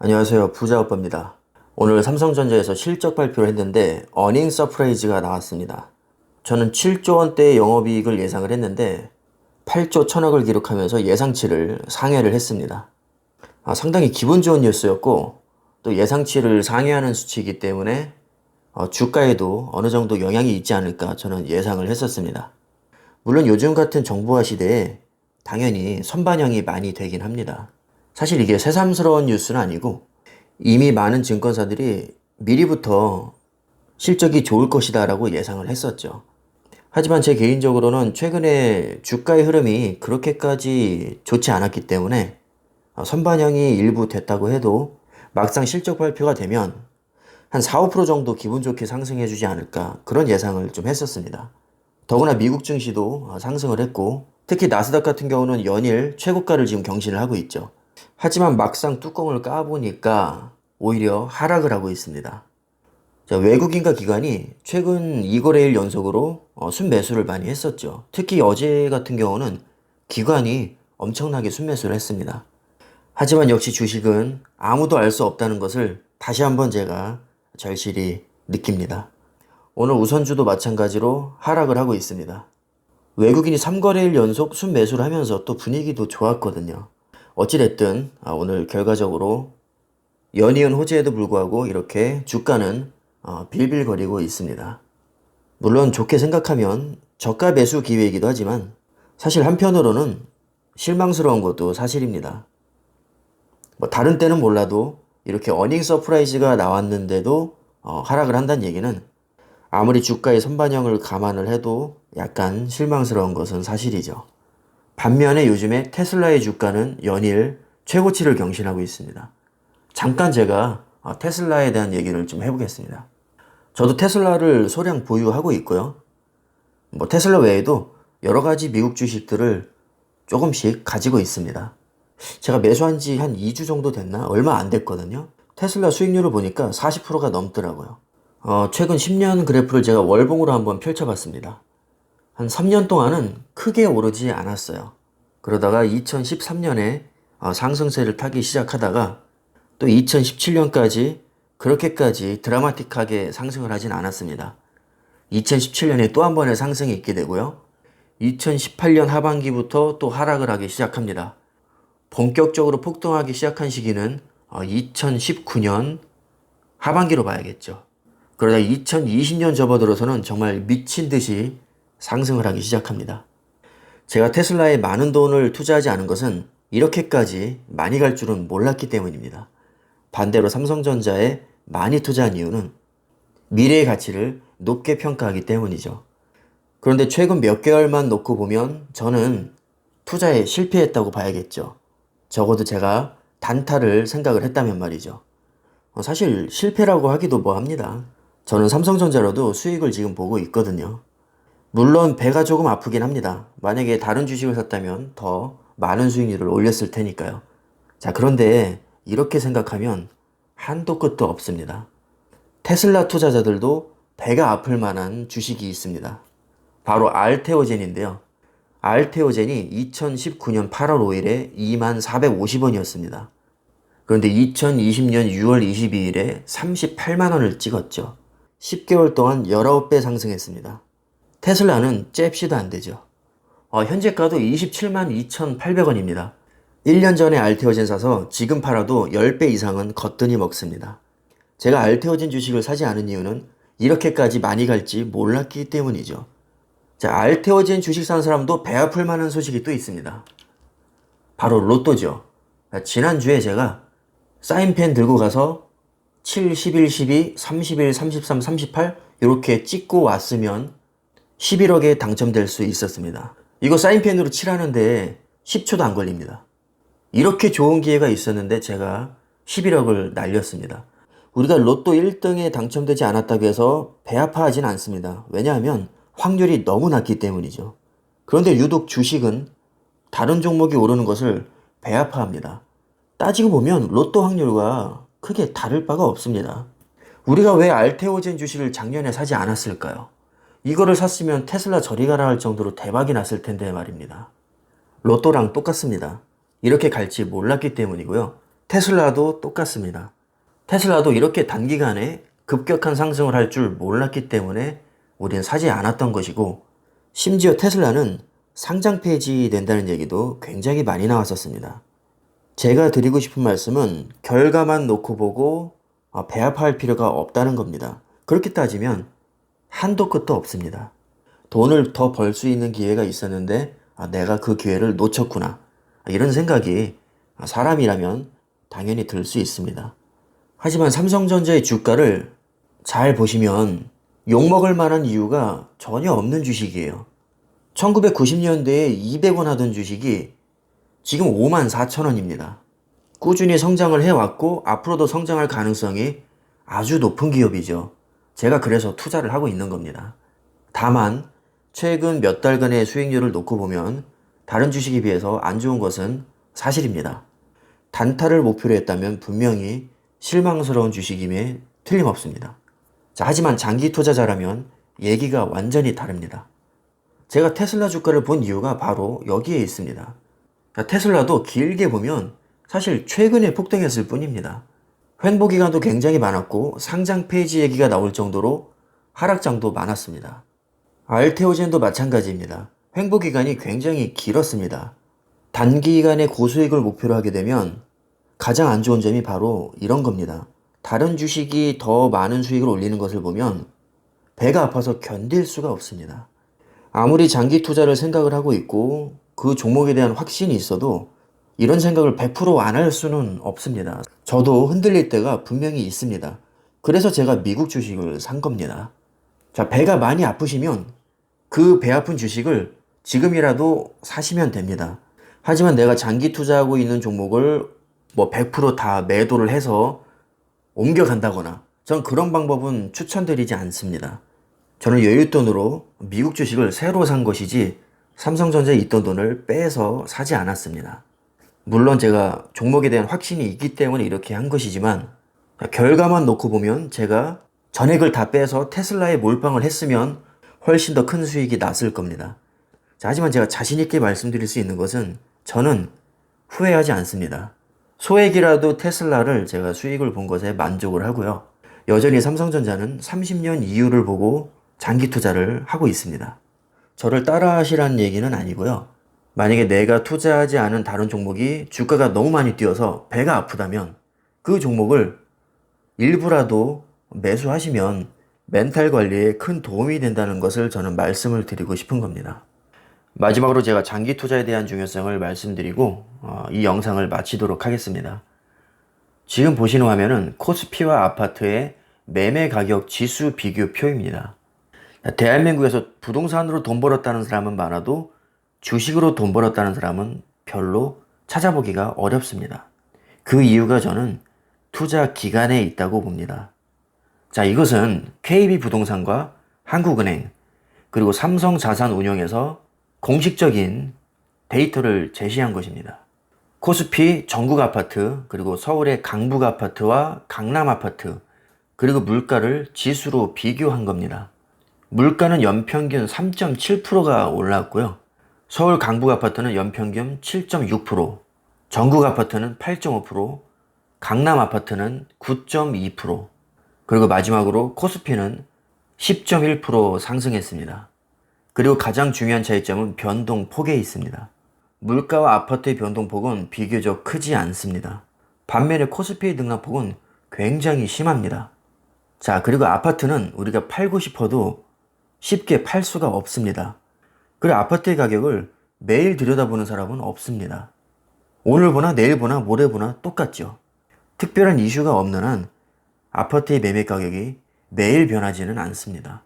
안녕하세요. 부자오빠입니다. 오늘 삼성전자에서 실적 발표를 했는데 어닝 서프라이즈가 나왔습니다. 저는 7조 원대의 영업이익을 예상을 했는데 8조 1천억을 기록하면서 예상치를 상회를 했습니다. 상당히 기분 좋은 뉴스였고 또 예상치를 상회하는 수치이기 때문에 주가에도 어느 정도 영향이 있지 않을까 저는 예상을 했었습니다. 물론 요즘 같은 정보화 시대에 당연히 선반영이 많이 되긴 합니다. 사실 이게 새삼스러운 뉴스는 아니고 이미 많은 증권사들이 미리부터 실적이 좋을 것이다 라고 예상을 했었죠. 하지만 제 개인적으로는 최근에 주가의 흐름이 그렇게까지 좋지 않았기 때문에 선반영이 일부 됐다고 해도 막상 실적 발표가 되면 한 4, 5% 정도 기분 좋게 상승해 주지 않을까 그런 예상을 좀 했었습니다. 더구나 미국 증시도 상승을 했고 특히 나스닥 같은 경우는 연일 최고가를 지금 경신을 하고 있죠. 하지만 막상 뚜껑을 까보니까 오히려 하락을 하고 있습니다. 자, 외국인과 기관이 최근 2거래일 연속으로 순매수를 많이 했었죠. 특히 어제 같은 경우는 기관이 엄청나게 순매수를 했습니다. 하지만 역시 주식은 아무도 알 수 없다는 것을 다시 한번 제가 절실히 느낍니다. 오늘 우선주도 마찬가지로 하락을 하고 있습니다. 외국인이 3거래일 연속 순매수를 하면서 또 분위기도 좋았거든요. 어찌됐든 오늘 결과적으로 연이은 호재에도 불구하고 이렇게 주가는 빌빌거리고 있습니다. 물론 좋게 생각하면 저가 매수 기회이기도 하지만 사실 한편으로는 실망스러운 것도 사실입니다. 다른 때는 몰라도 이렇게 어닝 서프라이즈가 나왔는데도 하락을 한다는 얘기는 아무리 주가의 선반영을 감안을 해도 약간 실망스러운 것은 사실이죠. 반면에 요즘에 테슬라의 주가는 연일 최고치를 경신하고 있습니다. 잠깐 제가 테슬라에 대한 얘기를 좀 해보겠습니다. 저도 테슬라를 소량 보유하고 있고요. 테슬라 외에도 여러 가지 미국 주식들을 조금씩 가지고 있습니다. 제가 매수한 지 한 2주 정도 됐나? 얼마 안 됐거든요. 테슬라 수익률을 보니까 40%가 넘더라고요. 최근 10년 그래프를 제가 월봉으로 한번 펼쳐봤습니다. 한 3년 동안은 크게 오르지 않았어요. 그러다가 2013년에 상승세를 타기 시작하다가 또 2017년까지 그렇게까지 드라마틱하게 상승을 하진 않았습니다. 2017년에 또 한 번의 상승이 있게 되고요. 2018년 하반기부터 또 하락을 하기 시작합니다. 본격적으로 폭등하기 시작한 시기는 2019년 하반기로 봐야겠죠. 그러다 2020년 접어들어서는 정말 미친 듯이 상승을 하기 시작합니다. 제가 테슬라에 많은 돈을 투자하지 않은 것은 이렇게까지 많이 갈 줄은 몰랐기 때문입니다. 반대로 삼성전자에 많이 투자한 이유는 미래의 가치를 높게 평가하기 때문이죠. 그런데 최근 몇 개월만 놓고 보면 저는 투자에 실패했다고 봐야겠죠. 적어도 제가 단타를 생각을 했다면 말이죠. 사실 실패라고 하기도 뭐합니다. 저는 삼성전자로도 수익을 지금 보고 있거든요. 물론 배가 조금 아프긴 합니다. 만약에 다른 주식을 샀다면 더 많은 수익률을 올렸을 테니까요. 자, 그런데 이렇게 생각하면 한도 끝도 없습니다. 테슬라 투자자들도 배가 아플 만한 주식이 있습니다. 바로 알테오젠인데요. 알테오젠이 2019년 8월 5일에 2450원이었습니다. 그런데 2020년 6월 22일에 38만원을 찍었죠. 10개월 동안 19배 상승했습니다. 테슬라는 잽시도 안 되죠. 현재가도 27만 2,800원입니다. 1년 전에 알테오젠 사서 지금 팔아도 10배 이상은 거뜬히 먹습니다. 제가 알테오젠 주식을 사지 않은 이유는 이렇게까지 많이 갈지 몰랐기 때문이죠. 자, 알테오젠 주식 산 사람도 배 아플 만한 소식이 또 있습니다. 바로 로또죠. 지난주에 제가 사인펜 들고 가서 7, 11, 12, 31, 33, 38 이렇게 찍고 왔으면 11억에 당첨될 수 있었습니다. 이거 사인펜으로 칠하는데 10초도 안 걸립니다. 이렇게 좋은 기회가 있었는데 제가 11억을 날렸습니다. 우리가 로또 1등에 당첨되지 않았다고 해서 배 아파하진 않습니다. 왜냐하면 확률이 너무 낮기 때문이죠. 그런데 유독 주식은 다른 종목이 오르는 것을 배 아파합니다. 따지고 보면 로또 확률과 크게 다를 바가 없습니다. 우리가 왜 알테오젠 주식을 작년에 사지 않았을까요? 이거를 샀으면 테슬라 저리 가라 할 정도로 대박이 났을 텐데 말입니다. 로또랑 똑같습니다. 이렇게 갈지 몰랐기 때문이고요. 테슬라도 똑같습니다. 테슬라도 이렇게 단기간에 급격한 상승을 할 줄 몰랐기 때문에 우리는 사지 않았던 것이고, 심지어 테슬라는 상장 폐지된다는 얘기도 굉장히 많이 나왔었습니다. 제가 드리고 싶은 말씀은 결과만 놓고 보고 배합할 필요가 없다는 겁니다. 그렇게 따지면 한도 끝도 없습니다. 돈을 더 벌 수 있는 기회가 있었는데 내가 그 기회를 놓쳤구나. 이런 생각이 사람이라면 당연히 들 수 있습니다. 하지만 삼성전자의 주가를 잘 보시면 욕먹을 만한 이유가 전혀 없는 주식이에요. 1990년대에 200원 하던 주식이 지금 54,000원입니다. 꾸준히 성장을 해왔고 앞으로도 성장할 가능성이 아주 높은 기업이죠. 제가 그래서 투자를 하고 있는 겁니다. 다만 최근 몇 달간의 수익률을 놓고 보면 다른 주식에 비해서 안 좋은 것은 사실입니다. 단타를 목표로 했다면 분명히 실망스러운 주식임에 틀림없습니다. 자, 하지만 장기 투자자라면 얘기가 완전히 다릅니다. 제가 테슬라 주가를 본 이유가 바로 여기에 있습니다. 자, 테슬라도 길게 보면 사실 최근에 폭등했을 뿐입니다. 횡보 기간도 굉장히 많았고 상장 폐지 얘기가 나올 정도로 하락장도 많았습니다. 알테오젠도 마찬가지입니다. 횡보 기간이 굉장히 길었습니다. 단기간에 고수익을 목표로 하게 되면 가장 안 좋은 점이 바로 이런 겁니다. 다른 주식이 더 많은 수익을 올리는 것을 보면 배가 아파서 견딜 수가 없습니다. 아무리 장기 투자를 생각을 하고 있고 그 종목에 대한 확신이 있어도 이런 생각을 100% 안 할 수는 없습니다. 저도 흔들릴 때가 분명히 있습니다. 그래서 제가 미국 주식을 산 겁니다. 자, 배가 많이 아프시면 그 배 아픈 주식을 지금이라도 사시면 됩니다. 하지만 내가 장기 투자하고 있는 종목을 100%다 매도를 해서 옮겨간다거나 전 그런 방법은 추천드리지 않습니다. 저는 여윳돈으로 미국 주식을 새로 산 것이지 삼성전자에 있던 돈을 빼서 사지 않았습니다. 물론 제가 종목에 대한 확신이 있기 때문에 이렇게 한 것이지만 결과만 놓고 보면 제가 전액을 다 빼서 테슬라에 몰빵을 했으면 훨씬 더 큰 수익이 났을 겁니다. 자, 하지만 제가 자신 있게 말씀드릴 수 있는 것은 저는 후회하지 않습니다. 소액이라도 테슬라를 제가 수익을 본 것에 만족을 하고요. 여전히 삼성전자는 30년 이후를 보고 장기 투자를 하고 있습니다. 저를 따라 하시라는 얘기는 아니고요. 만약에 내가 투자하지 않은 다른 종목이 주가가 너무 많이 뛰어서 배가 아프다면 그 종목을 일부라도 매수하시면 멘탈 관리에 큰 도움이 된다는 것을 저는 말씀을 드리고 싶은 겁니다. 마지막으로 제가 장기 투자에 대한 중요성을 말씀드리고 이 영상을 마치도록 하겠습니다. 지금 보시는 화면은 코스피와 아파트의 매매 가격 지수 비교표입니다. 대한민국에서 부동산으로 돈 벌었다는 사람은 많아도 주식으로 돈 벌었다는 사람은 별로 찾아보기가 어렵습니다. 그 이유가 저는 투자 기간에 있다고 봅니다. 자, 이것은 KB부동산과 한국은행 그리고 삼성자산운용에서 공식적인 데이터를 제시한 것입니다. 코스피 전국 아파트 그리고 서울의 강북 아파트와 강남 아파트 그리고 물가를 지수로 비교한 겁니다. 물가는 연평균 3.7%가 올랐고요. 서울 강북 아파트는 연평균 7.6%, 전국 아파트는 8.5%, 강남 아파트는 9.2%, 그리고 마지막으로 코스피는 10.1% 상승했습니다. 그리고 가장 중요한 차이점은 변동폭에 있습니다. 물가와 아파트의 변동폭은 비교적 크지 않습니다. 반면에 코스피의 등락폭은 굉장히 심합니다. 자, 그리고 아파트는 우리가 팔고 싶어도 쉽게 팔 수가 없습니다. 그리고 아파트의 가격을 매일 들여다보는 사람은 없습니다. 오늘 보나 내일 보나 모레 보나 똑같죠. 특별한 이슈가 없는 한 아파트의 매매 가격이 매일 변하지는 않습니다.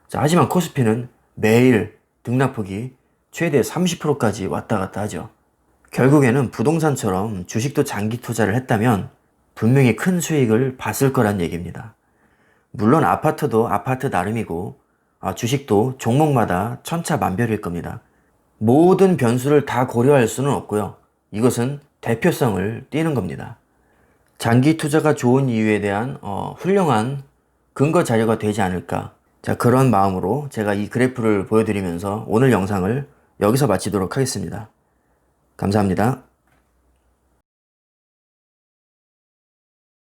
자, 하지만 코스피는 매일 등락폭이 최대 30%까지 왔다 갔다 하죠. 결국에는 부동산처럼 주식도 장기 투자를 했다면 분명히 큰 수익을 봤을 거란 얘기입니다. 물론 아파트도 아파트 나름이고 주식도 종목마다 천차만별일 겁니다. 모든 변수를 다 고려할 수는 없고요. 이것은 대표성을 띠는 겁니다. 장기 투자가 좋은 이유에 대한 훌륭한 근거 자료가 되지 않을까. 자, 그런 마음으로 제가 이 그래프를 보여드리면서 오늘 영상을 여기서 마치도록 하겠습니다. 감사합니다.